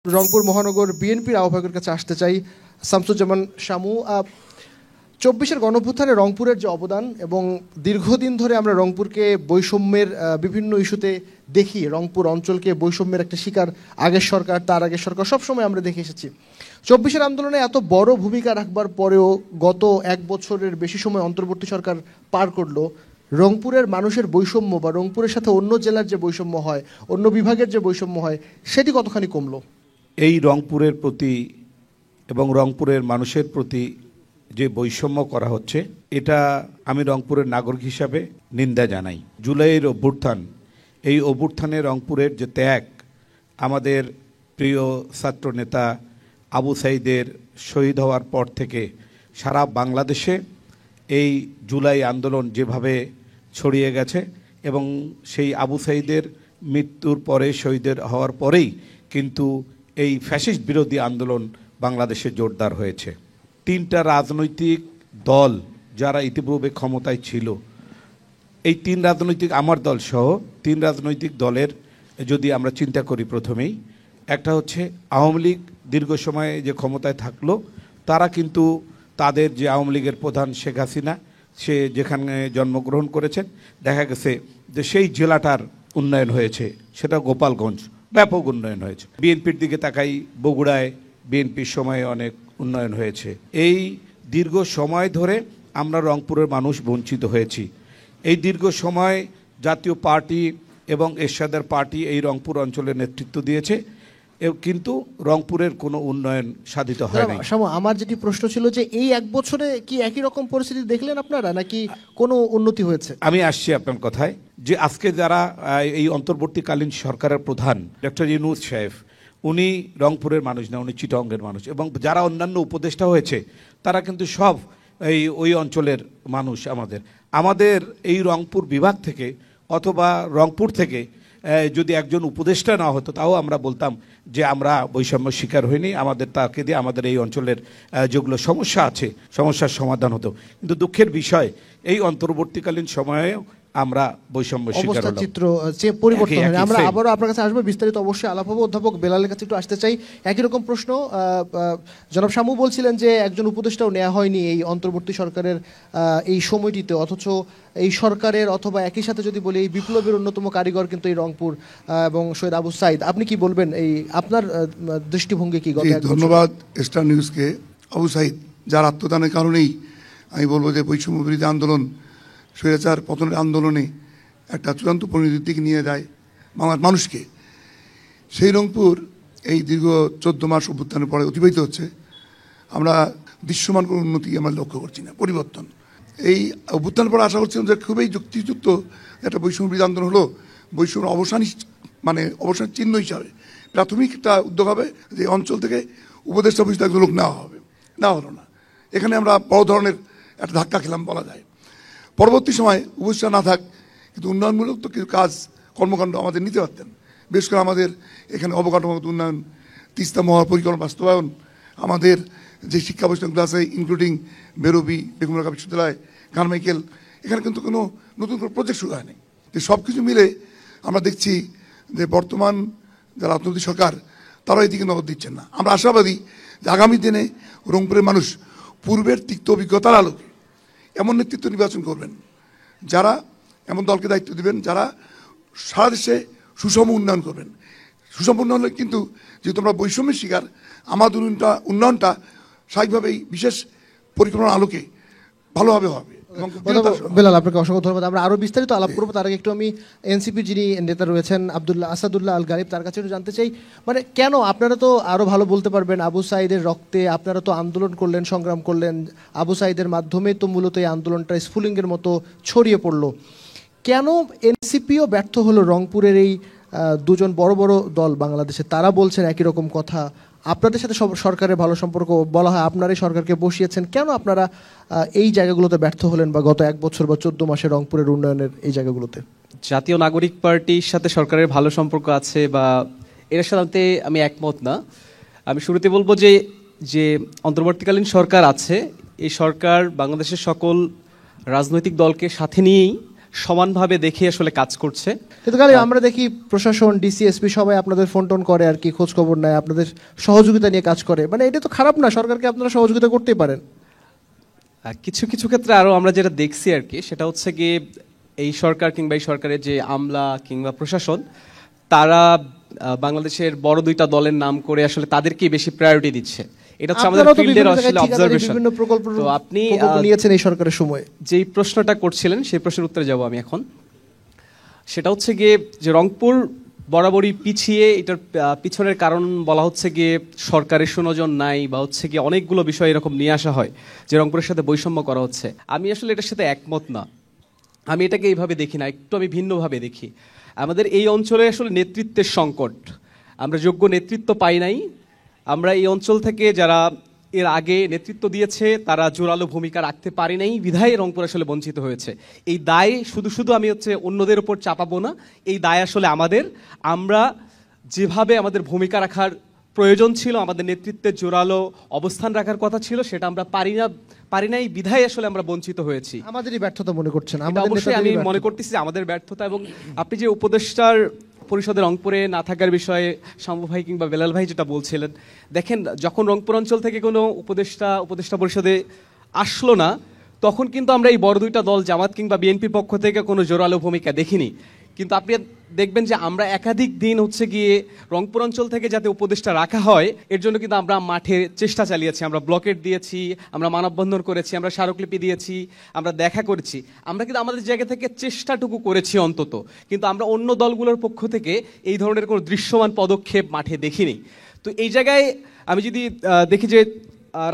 রংপুর মহানগর বিএনপির আহ্বায়কের কাছে আসতে চাই শামসুজ্জামান শামু। 24-এর গণঅভ্যুত্থানে রংপুরের যে অবদান এবং দীর্ঘদিন ধরে আমরা রংপুরকে বৈষম্যের বিভিন্ন ইস্যুতে দেখি, রংপুর অঞ্চলকে বৈষম্যের একটা শিকার আগের সরকার, তার আগের সরকার সবসময় আমরা দেখে এসেছি। 24-এর আন্দোলনে এত বড় ভূমিকা রাখবার পরেও গত এক বছরের বেশি সময় অন্তর্বর্তী সরকার পার করলো, রংপুরের মানুষের বৈষম্য বা রংপুরের সাথে অন্য জেলার যে বৈষম্য হয়, অন্য বিভাগের যে বৈষম্য হয়, সেটি কতখানি কমলো? এই রংপুরের প্রতি এবং রংপুরের মানুষের প্রতি যে বৈষম্য করা হচ্ছে, এটা আমি রংপুরের নাগরিক হিসাবে নিন্দা জানাই। জুলাইয়ের অভ্যুত্থান, এই অভ্যুত্থানে রংপুরের যে ত্যাগ, আমাদের প্রিয় ছাত্র নেতা আবু সাঈদের শহীদ হওয়ার পর থেকে সারা বাংলাদেশে এই জুলাই আন্দোলন যেভাবে ছড়িয়ে গেছে এবং সেই আবু সাঈদের মৃত্যুর পরে, শহীদের হওয়ার পরেই কিন্তু এই ফ্যাসিস্ট বিরোধী আন্দোলন বাংলাদেশে জোরদার হয়েছে। তিনটা রাজনৈতিক দল যারা ইতিপূর্বে ক্ষমতায় ছিল, এই তিন রাজনৈতিক, আমার দল সহ তিন রাজনৈতিক দলের যদি আমরা চিন্তা করি, প্রথমেই একটা হচ্ছে আওয়ামী লীগ দীর্ঘ সময়ে যে ক্ষমতায় থাকলো, তারা কিন্তু তাদের যে আওয়ামী লীগের প্রধান শেখ হাসিনা, সে যেখানে জন্মগ্রহণ করেছেন, দেখা গেছে যে সেই জেলাটার উন্নয়ন হয়েছে, সেটা গোপালগঞ্জ, ব্যাপক উন্নয়ন হয়েছে। বিএনপির দিকে তাকাই, বগুড়ায় বিএনপির সময়ে অনেক উন্নয়ন হয়েছে। এই দীর্ঘ সময় ধরে আমরা রংপুরের মানুষ বঞ্চিত হয়েছি। এই দীর্ঘ সময় জাতীয় পার্টি এবং এরশাদের পার্টি এই রংপুর অঞ্চলের নেতৃত্ব দিয়েছে, কিন্তু রংপুরের কোনো উন্নয়ন সাধিত হয়নি। আমার যেটি প্রশ্ন ছিল যে এই এক বছরে কি একই রকম পরিস্থিতি দেখলেন আপনারা, নাকি কোনো উন্নতি হয়েছে? আমি আসছি আপনার কথায়, যে আজকে যারা এই অন্তর্বর্তীকালীন সরকারের প্রধান ডক্টর ইউনূস সাহেব, উনি রংপুরের মানুষ না, উনি চিটাগংয়ের মানুষ, এবং যারা অন্যান্য উপদেষ্টা হয়েছে তারা কিন্তু সব ওই অঞ্চলের মানুষ। আমাদের এই রংপুর বিভাগ থেকে অথবা রংপুর থেকে যদি একজন উপদেষ্টা না হতো, তাও আমরা বলতাম যে আমরা বৈষম্য শিকার হইনি, আমাদের তাকে দিয়ে আমাদের এই অঞ্চলের যেগুলো সমস্যা আছে, সমস্যার সমাধান হতো। কিন্তু দুঃখের বিষয়, এই অন্তর্বর্তীকালীন সময়ে আমরা বৈষম্য শিকার হলাম। চিত্র যে পরিবর্তন হয়। আমরা আবারও আপনার কাছে আসবো, বিস্তারিত অবশ্যই আলাপ হবে। অধ্যাপক বেলালের কাছে একটু আসতে চাই, একই রকম প্রশ্ন। জনাব শামু বলছিলেন যে একজন উপদেষ্টাও নেওয়া হয়নি এই অন্তর্বর্তী সরকারের এই সময়টিতে, অথচ এই সরকারের অথবা একই সাথে যদি বলি এই বিপ্লবের অন্যতম কারিগর কিন্তু এই রংপুর এবং শহীদ আবু সাঈদ। আপনি কি বলবেন, এই আপনার দৃষ্টিভঙ্গি কি? ধন্যবাদ স্টার নিউজকে। আবু সাঈদ যার আত্মদানের কারণেই আমি বলবো যে বৈষম্য বিরোধী আন্দোলন স্বৈরাচার পতনের আন্দোলনে একটা চূড়ান্ত পরিণতির দিকে নিয়ে যায় বাংলার মানুষকে। সেই রংপুর এই দীর্ঘ 14 মাস অভ্যুত্থানের পরে অতিবাহিত হচ্ছে, আমরা দৃশ্যমান কোনো উন্নতি আমরা লক্ষ্য করছি না, পরিবর্তন। এই অভ্যুত্থানের পরে আশা করছিলাম যে খুবই যুক্তিযুক্ত একটা বৈষম্য বিরোধী আন্দোলন হলো, বৈষম্য অবসান চিহ্ন হিসাবে প্রাথমিক একটা উদ্যোগ হবে যে অঞ্চল থেকে উপদেষ্টা পরিষদ লোক নেওয়া হবে, নেওয়া হলো না। এখানে আমরা বড় ধরনের একটা ধাক্কা খেলাম বলা যায়। পরবর্তী সময় উপদেষ্টা না থাক, কিন্তু উন্নয়নমূলক তো কিছু কাজ কর্মকাণ্ড আমাদের নিতে পারতেন। বিশেষ করে আমাদের এখানে অবকাঠামোগত উন্নয়ন, তিস্তা মহাপরিকল্পনা বাস্তবায়ন, আমাদের যে শিক্ষা প্রতিষ্ঠানগুলো আছে ইনক্লুডিং বেরোবি, বেগম রোকেয়া বিশ্ববিদ্যালয়, কারমাইকেল, এখানে কিন্তু কোনো নতুন কোনো প্রজেক্ট শুরু হয়নি। যে সব কিছু মিলে আমরা দেখছি যে বর্তমান যারা রাজনৈতিক সরকার, তারা এদিকে নজর দিচ্ছেন না। আমরা আশাবাদী যে আগামী দিনে রংপুরের মানুষ পূর্বের তিক্ত অভিজ্ঞতার আলোকে এমন নেতৃত্ব নির্বাচন করবেন, যারা এমন দলকে দায়িত্ব দিবেন যারা সারা দেশে সুষম উন্নয়ন করবেন। সুষম উন্নয়ন হলে কিন্তু যেহেতু আমরা বৈষম্যের শিকার, আমাদের উন্নয়নটা স্বাভাবিকভাবেই বিশেষ পরিকল্পনার আলোকে ভালোভাবে হবে। বেলাল, আপনাকে অসংখ্য ধন্যবাদ। আমরা আরও বিস্তারিত আলাপ করবো, তার আগে একটু আমি এনসিপি যিনি নেতা রয়েছেন আসাদুল্লাহ আল গালিব, তার কাছে একটু জানতে চাই, মানে কেন আপনারা তো আরও ভালো বলতে পারবেন, আবু সাঈদের রক্তে আপনারা তো আন্দোলন করলেন, সংগ্রাম করলেন, আবু সাঈদের মাধ্যমে তো মূলত এই আন্দোলনটা স্ফুলিঙ্গের মতো ছড়িয়ে পড়লো, কেন এনসিপিও ব্যর্থ হলো? রংপুরের এই দুজন বড় বড় দল বাংলাদেশে, তারা বলছেন একই রকম কথা, আপনাদের সাথে সরকারের ভালো সম্পর্ক, বলা হয় আপনারাই সরকারকে বসিয়েছেন, কেন আপনারা এই জায়গাগুলোতে ব্যর্থ হলেন বা গত এক বছর বা 14 মাসে রংপুরের উন্নয়নের এই জায়গাগুলোতে? জাতীয় নাগরিক পার্টির সাথে সরকারের ভালো সম্পর্ক আছে বা এর সাথে আমি একমত না। আমি শুরুতে বলবো যে অন্তর্বর্তীকালীন সরকার আছে, এই সরকার বাংলাদেশের সকল রাজনৈতিক দলকে সাথে নিয়েই সমানভাবে দেখে আসলে কাজ করছে। কিন্তু গালিব আমরা দেখি প্রশাসন ডিসিএসপি সবাই আপনাদের ফোন টোন করে আর কি, খোঁজ খবর নেয়, আপনাদের সহযোগিতা নিয়ে কাজ করে, মানে এটা তো খারাপ না, সরকারকে আপনারা সহযোগিতা করতেই পারেন। কিছু কিছু ক্ষেত্রে আরো আমরা যেটা দেখছি আর কি, সেটা হচ্ছে গিয়ে এই সরকার কিংবা এই সরকারের যে আমলা কিংবা প্রশাসন, তারা বাংলাদেশের বড় দুইটা দলের নাম করে আসলে তাদেরকেই বেশি প্রায়োরিটি দিচ্ছে। এটা হচ্ছে আমাদের আপনারাও তো ফিল্ডের বিভিন্ন আসলে জায়গায় ঠিকাদারি, অবজারভেশন। বিভিন্ন প্রকল্প তো আপনি নিয়েছেন এই সরকারের সময়, যেই প্রশ্নটা করছিলেন সেই প্রশ্নের উত্তরে যাব আমি এখন। সেটা হচ্ছে গিয়ে যে রংপুর বরাবরই পিছিয়ে, এটার পিছনের কারণ বলা হচ্ছে গিয়ে সরকারের সুনজর নাই, বা হচ্ছে গিয়ে অনেকগুলো বিষয় এরকম নিয়ে আসা হয় যে রংপুরের সাথে বৈষম্য করা হচ্ছে। আমি আসলে এটার সাথে একমত না, আমি এটাকে এইভাবে দেখি না, একটু আমি ভিন্নভাবে দেখি। আমাদের এই অঞ্চলে আসলে নেতৃত্বের সংকট, আমরা যোগ্য নেতৃত্ব পাই নাই। আমরা এই অঞ্চল থেকে যারা এর আগে নেতৃত্ব দিয়েছে তারা জোরালো ভূমিকা রাখতে পারে নাই, বিধায় রংপুর আসলে বঞ্চিত হয়েছে। এই দায় শুধু শুধু আমি অন্যদের উপর চাপাবো না, এই দায় আসলে আমাদের। আমরা যেভাবে আমাদের ভূমিকা রাখার প্রয়োজন ছিল, আমাদের নেতৃত্বের জোরালো অবস্থান রাখার কথা ছিল, সেটা আমরা পারি নাই, বিধায় আসলে আমরা বঞ্চিত হয়েছি। আমাদেরই ব্যর্থতা মনে করছেন? এটা অবশ্যই আমি মনে করতেছি যে আমাদের ব্যর্থতা। এবং আপনি যে উপদেষ্টার পরিষদে রংপুরে না থাকার বিষয়ে শামু ভাই কিংবা বেলাল ভাই যেটা বলছিলেন, দেখেন যখন রংপুর অঞ্চল থেকে কোনো উপদেষ্টা পরিষদে আসলো না, তখন কিন্তু আমরা এই বড় দুইটা দল জামাত কিংবা বিএনপির পক্ষ থেকে কোনো জোরালো ভূমিকা দেখিনি। কিন্তু আপনি দেখবেন যে আমরা একাধিক দিন হচ্ছে গিয়ে রংপুর অঞ্চল থেকে যাতে উপদেষ্টা রাখা হয়, এর জন্য কিন্তু আমরা মাঠে চেষ্টা চালিয়েছি। আমরা ব্লকেট দিয়েছি, আমরা মানববন্ধন করেছি, আমরা স্মারকলিপি দিয়েছি, আমরা দেখা করেছি, আমরা কিন্তু আমাদের জায়গা থেকে চেষ্টাটুকু করেছি অন্তত। কিন্তু আমরা অন্য দলগুলোর পক্ষ থেকে এই ধরনের কোনো দৃশ্যমান পদক্ষেপ মাঠে দেখিনি। তো এই জায়গায় আমি যদি দেখি যে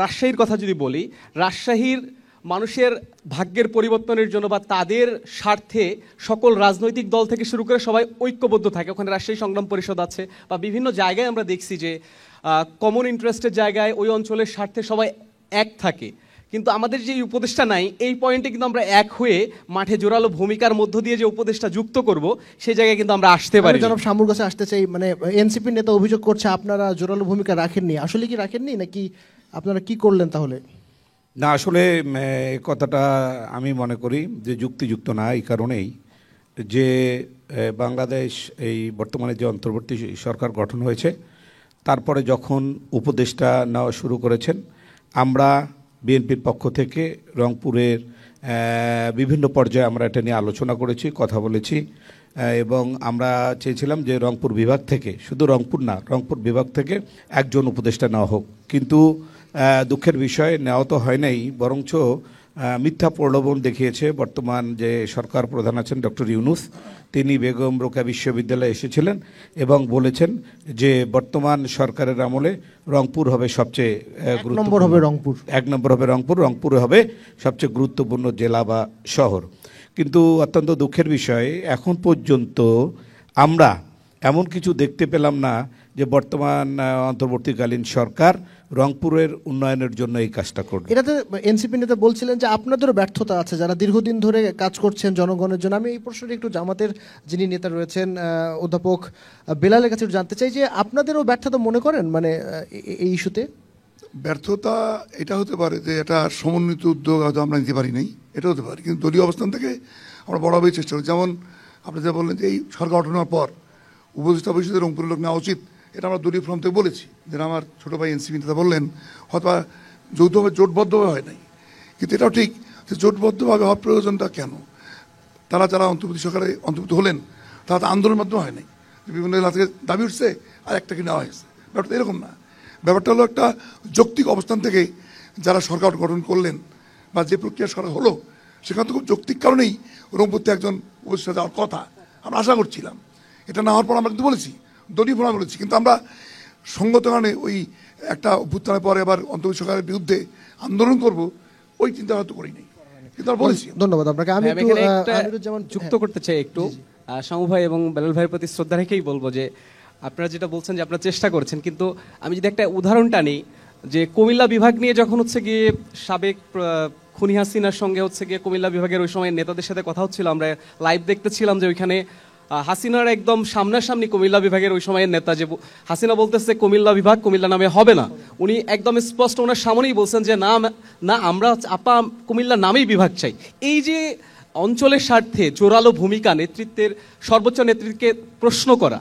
রাজশাহীর কথা যদি বলি, রাজশাহীর মানুষের ভাগ্যের পরিবর্তনের জন্য বা তাদের স্বার্থে সকল রাজনৈতিক দল থেকে শুরু করে সবাই ঐক্যবদ্ধ থাকে। ওখানে রাজশাহী সংগ্রাম পরিষদ আছে, বা বিভিন্ন জায়গায় আমরা দেখছি যে কমন ইন্টারেস্টের জায়গায় ওই অঞ্চলের স্বার্থে সবাই এক থাকে। কিন্তু আমাদের যে উপদেষ্টা নাই, এই পয়েন্টে কিন্তু আমরা এক হয়ে মাঠে জোরালো ভূমিকার মধ্য দিয়ে যে উপদেষ্টা যুক্ত করব, সেই জায়গায় কিন্তু আমরা আসতে পারি। জনাব শামুর কাছে আসতে চাই, মানে এনসিপির নেতা অভিযোগ করছে আপনারা জোরালো ভূমিকা রাখেননি, আসলে কি রাখেননি, নাকি আপনারা কি করলেন তাহলে? না, আসলে কথাটা আমি মনে করি যে যুক্তিযুক্ত না, এই কারণেই যে বাংলাদেশ এই বর্তমানে যে অন্তর্বর্তী সরকার গঠন হয়েছে, তারপরে যখন উপদেষ্টা নেওয়া শুরু করেছেন, আমরা বিএনপির পক্ষ থেকে রংপুরের বিভিন্ন পর্যায়ে আমরা এটা নিয়ে আলোচনা করেছি, কথা বলেছি, এবং আমরা চেয়েছিলাম যে রংপুর বিভাগ থেকে, শুধু রংপুর না, রংপুর বিভাগ থেকে একজন উপদেষ্টা নেওয়া হোক। কিন্তু দুঃখের বিষয় নেওয়া তো হয় নাই, বরঞ্চ মিথ্যা প্রলোভন দেখিয়েছে বর্তমান যে সরকার প্রধান আছেন ডক্টর ইউনূস। তিনি বেগম রোকেয়া বিশ্ববিদ্যালয়ে এসেছিলেন এবং বলেছেন যে বর্তমান সরকারের আমলে রংপুর হবে সবচেয়ে গুরুত্বপূর্ণ, এক নম্বর হবে রংপুর, রংপুর হবে সবচেয়ে গুরুত্বপূর্ণ জেলা বা শহর। কিন্তু অত্যন্ত দুঃখের বিষয়, এখন পর্যন্ত আমরা এমন কিছু দেখতে পেলাম না যে বর্তমান অন্তর্বর্তীকালীন সরকার রংপুরের উন্নয়নের জন্য এই কাজটা করবে। এটাতে এনসিপি নেতা বলছিলেন যে আপনাদেরও ব্যর্থতা আছে, যারা দীর্ঘদিন ধরে কাজ করছেন জনগণের জন্য। আমি এই প্রশ্নটি একটু জামাতের যিনি নেতা রয়েছেন অধ্যাপক বেলালের কাছে জানতে চাই যে আপনাদেরও ব্যর্থতা মনে করেন মানে এই ইস্যুতে? ব্যর্থতা এটা হতে পারে যে এটা সমন্বিত উদ্যোগ হয়তো আমরা নিতে পারি নাই, এটা হতে পারে, কিন্তু দলীয় অবস্থান থেকে আমরা বরাবরই চেষ্টা করি। যেমন আপনি যা বললেন যে এই সরকার গঠন হওয়ার পর উপদেষ্টা পরিষদে রংপুরের লোক নেওয়া উচিত, এটা আমরা দলীয় ফর্ম থেকে বলেছি। যেটা আমার ছোটো ভাই এনসিপি নেতা বললেন হয়তো যৌথভাবে জোটবদ্ধভাবে হয় নাই, কিন্তু এটাও ঠিক যে জোটবদ্ধভাবে হওয়ার প্রয়োজনটা কেন? তারা যারা অন্তর্বর্তী সরকারে অন্তর্ভুক্ত হলেন তারা তো আন্দোলনের মাধ্যমে হয় নাই, বিভিন্ন এলাকা থেকে দাবি উঠছে আর একটাকে নেওয়া হয়েছে, ব্যাপারটা এরকম না। ব্যাপারটা হলো একটা যৌক্তিক অবস্থান থেকে যারা সরকার গঠন করলেন বা যে প্রক্রিয়া সরকার হলো, সেখানে তো খুব যৌক্তিক কারণেই রংপুরতে একজন উপদেষ্টা যাওয়ার কথা আমরা আশা করছিলাম। এটা না হওয়ার পর আমরা কিন্তু বলেছি, দলীয় ফোনা বলেছি, কিন্তু আমরা সঙ্গত কারণে ওই একটা অভ্যুত্থানের পরে আবার অন্তর্বর্তী সরকারের বিরুদ্ধে আন্দোলন করব, ওই চিন্তা হয়তো করি নাই, কিন্তু আমরা বলেছি। ধন্যবাদ আপনাকে। আমি যুক্ত করতে চাই একটু শামু ভাই এবং বেলাল ভাইয়ের প্রতি শ্রদ্ধা রেখেই বলবো যে আপনারা যেটা বলছেন যে আপনারা চেষ্টা করছেন, কিন্তু আমি যদি একটা উদাহরণটা নিই, যে কুমিল্লা বিভাগ নিয়ে যখন হচ্ছে গিয়ে সাবেক খুনি হাসিনার সঙ্গে হচ্ছে গিয়ে কুমিল্লা বিভাগের ওই সময় নেতাদের সাথে কথা হচ্ছিল, আমরা লাইভ দেখতেছিলাম যে ওইখানে হাসিনার একদম সামনাসামনি কুমিল্লা বিভাগের ওই সময়ের নেতা, যে হাসিনা বলতেছে কুমিল্লা বিভাগ কুমিল্লা নামে হবে না, উনি একদম স্পষ্ট ওনার সামনেই বলছেন যে না না, আমরা আপা কুমিল্লা নামেই বিভাগ চাই। এই যে অঞ্চলের স্বার্থে জোরালো ভূমিকা, নেতৃত্বের সর্বোচ্চ নেতৃত্বকে প্রশ্ন করা,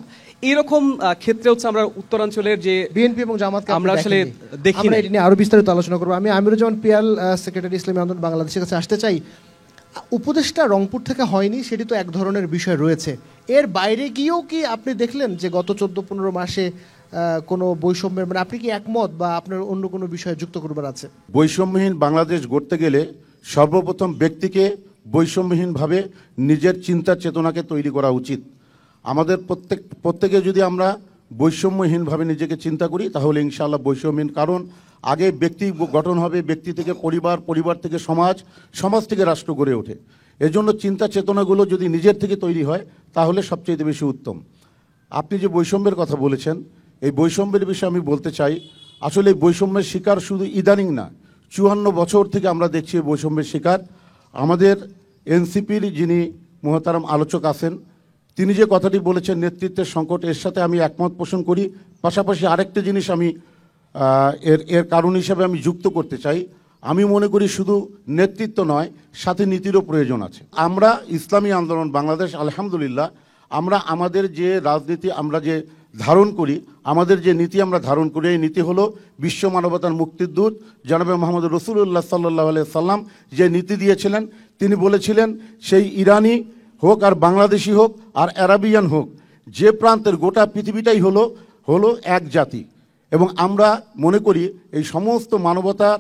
এইরকম ক্ষেত্রে হচ্ছে আমরা উত্তরাঞ্চলের যে বিএনপি এবং জামাতকে আমরা আসলে দেখি আমরা নাই। এটা নিয়ে আরো বিস্তারিত আলোচনা করবো। আমি আমিরুজ্জামান পিয়াল, সেক্রেটারি ইসলামী আন্দোলন বাংলাদেশের কাছে আসতে চাই। উপদেষ্টা রংপুর থেকে হয়নি, সেটি তো এক ধরনের বিষয় রয়েছে। এর বাইরে গিয়েও কি আপনি দেখলেন যে গত 14-15 মাসে কোনো বৈষম্যের, মানে আপনি কি একমত বা আপনার অন্য কোনো বিষয়ে যুক্ত করবার আছে? বৈষম্যহীন বাংলাদেশ গড়তে গেলে সর্বপ্রথম ব্যক্তিকে বৈষম্যহীনভাবে নিজের চিন্তা চেতনাকে তৈরি করা উচিত। আমাদের প্রত্যেকে যদি আমরা বৈষম্যহীনভাবে নিজেকে চিন্তা করি তাহলে ইনশাআল্লাহ বৈষম্যহীন, কারণ আগে ব্যক্তি গঠন হবে, ব্যক্তি থেকে পরিবার, পরিবার থেকে সমাজ, সমাজ থেকে রাষ্ট্র গড়ে ওঠে। এজন্য চিন্তা চেতনাগুলো যদি নিজের থেকে তৈরি হয় তাহলে সবচেয়ে বেশি উত্তম। আপনি যে বৈষম্যের কথা বলেছেন, এই বৈষম্যের বিষয়ে আমি বলতে চাই, আসলে এই বৈষম্যের শিকার শুধু ইদানিং না, 54 বছর থেকে আমরা দেখছি এই বৈষম্যের শিকার। আমাদের এনসিপির যিনি মহতারাম আলোচক আছেন, তিনি যে কথাটি বলেছেন নেতৃত্বের সংকট, এর সাথে আমি একমত পোষণ করি। পাশাপাশি আরেকটা জিনিস আমি এর কারণ হিসাবে আমি যুক্ত করতে চাই। আমি মনে করি শুধু নেতৃত্ব নয়, সাথে নীতিরও প্রয়োজন আছে। আমরা ইসলামী আন্দোলন বাংলাদেশ আলহামদুলিল্লাহ, আমরা আমাদের যে রাজনীতি আমরা যে ধারণ করি, আমাদের যে নীতি আমরা ধারণ করি, এই নীতি হলো বিশ্ব মানবতার মুক্তির দূত জনাবে মোহাম্মদ রসুল্লাহ সাল্লাহ আলাইহি সাল্লাম যে নীতি দিয়েছিলেন, তিনি বলেছিলেন সেই ইরানি হোক আর বাংলাদেশি হোক আর অ্যারাবিয়ান হোক, যে প্রান্তের গোটা পৃথিবীটাই হলো এক জাতি। এবং আমরা মনে করি এই সমস্ত মানবতার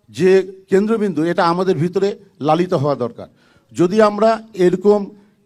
যে কেন্দ্রবিন্দু, এটা আমাদের ভিতরে লালিত হওয়া দরকার। যদি আমরা এরকম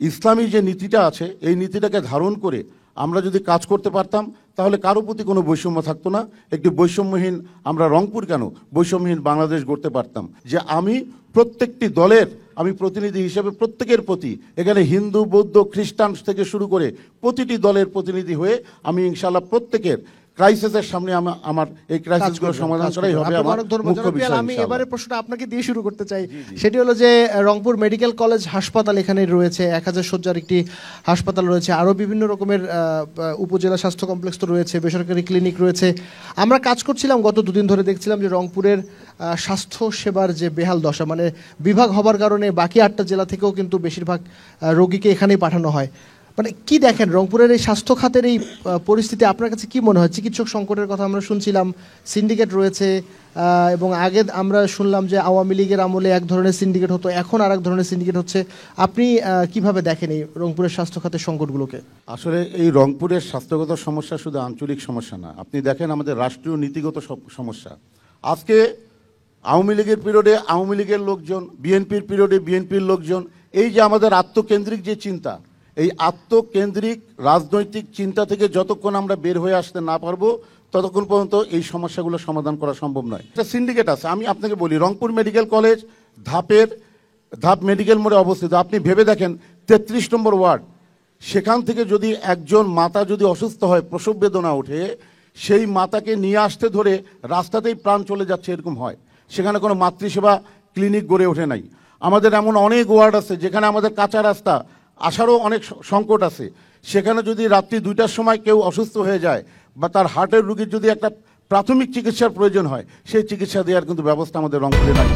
ইসলামী যে নীতিটা আছে, এই নীতিটাকে ধারণ করে আমরা যদি কাজ করতে পারতাম তাহলে কারো প্রতি কোনো বৈষম্য থাকতো না। একটি বৈষম্যহীন, আমরা রংপুর কেন, বৈষম্যহীন বাংলাদেশ গড়তে পারতাম। যে আমি প্রত্যেকটি দলের আমি প্রতিনিধি হিসেবে প্রত্যেকের প্রতি, এখানে হিন্দু, বৌদ্ধ, খ্রিস্টান থেকে শুরু করে প্রতিটি দলের প্রতিনিধি হয়ে আমি ইনশাআল্লাহ প্রত্যেকের ক্রাইসিসের সামনে আমার এই ক্রাইসিসগুলো সমাধান করাই হবে আমার মুখ্য বিষয়। আমি এবারে প্রশ্নটা আপনাকে দিয়ে শুরু করতে চাই, সেটি হলো যে রংপুর মেডিকেল কলেজ হাসপাতাল এখানে রয়েছে, 1000 শয্যার একটি হাসপাতাল রয়েছে, আরও বিভিন্ন রকমের উপজেলা স্বাস্থ্য কমপ্লেক্স তো রয়েছে, বেসরকারি ক্লিনিক রয়েছে। আমরা কাজ করছিলাম গত 2 দিন ধরে, দেখছিলাম যে রংপুরের স্বাস্থ্য সেবার যে বেহাল দশা, মানে বিভাগ হবার কারণে বাকি 8টা জেলা থেকেও কিন্তু বেশিরভাগ রোগীকে এখানেই পাঠানো হয়। মানে কি দেখেন রংপুরের এই স্বাস্থ্য খাতের এই পরিস্থিতি, আপনার কাছে কি মনে হয়? চিকিৎসক সংকটের কথা আমরা শুনছিলাম, সিন্ডিকেট রয়েছে, এবং আগে আমরা শুনলাম যে আওয়ামী লীগের আমলে এক ধরনের সিন্ডিকেট হতো, এখন আর এক ধরনের সিন্ডিকেট হচ্ছে। আপনি কিভাবে দেখেন এই রংপুরের স্বাস্থ্য খাতের সংকটগুলোকে? আসলে এই রংপুরের স্বাস্থ্যগত সমস্যা শুধু আঞ্চলিক সমস্যা না, আপনি দেখেন আমাদের রাষ্ট্রীয় নীতিগত সমস্যা। আজকে আওয়ামী লীগের পিরিয়ডে আওয়ামী লীগের লোকজন, বিএনপির পিরিয়ডে বিএনপির লোকজন, এই যে আমাদের আত্মকেন্দ্রিক যে চিন্তা, এই আত্মকেন্দ্রিক রাজনৈতিক চিন্তা থেকে যতক্ষণ আমরা বের হয়ে আসতে না পারবো ততক্ষণ পর্যন্ত এই সমস্যাগুলো সমাধান করা সম্ভব নয়। একটা সিন্ডিকেট আছে, আমি আপনাকে বলি, রংপুর মেডিকেল কলেজ ধাপ মেডিকেল মোড়ে অবস্থিত। আপনি ভেবে দেখেন 33 নম্বর ওয়ার্ড, সেখান থেকে যদি একজন মাতা যদি অসুস্থ হয়, প্রসব বেদনা ওঠে, সেই মাতাকে নিয়ে আসতে ধরে রাস্তাতেই প্রাণ চলে যাচ্ছে, এরকম হয়। সেখানে কোনো মাতৃসেবা ক্লিনিক গড়ে ওঠে নাই। আমাদের এমন অনেক ওয়ার্ড আছে যেখানে আমাদের কাঁচা রাস্তা, আসারও অনেক সংকট আছে। সেখানে যদি রাত্রি 2টার সময় কেউ অসুস্থ হয়ে যায় বা তার হার্টের রোগীর যদি একটা প্রাথমিক চিকিৎসার প্রয়োজন হয়, সেই চিকিৎসা দেওয়ার কিন্তু ব্যবস্থা আমাদের রংপুরে নাই।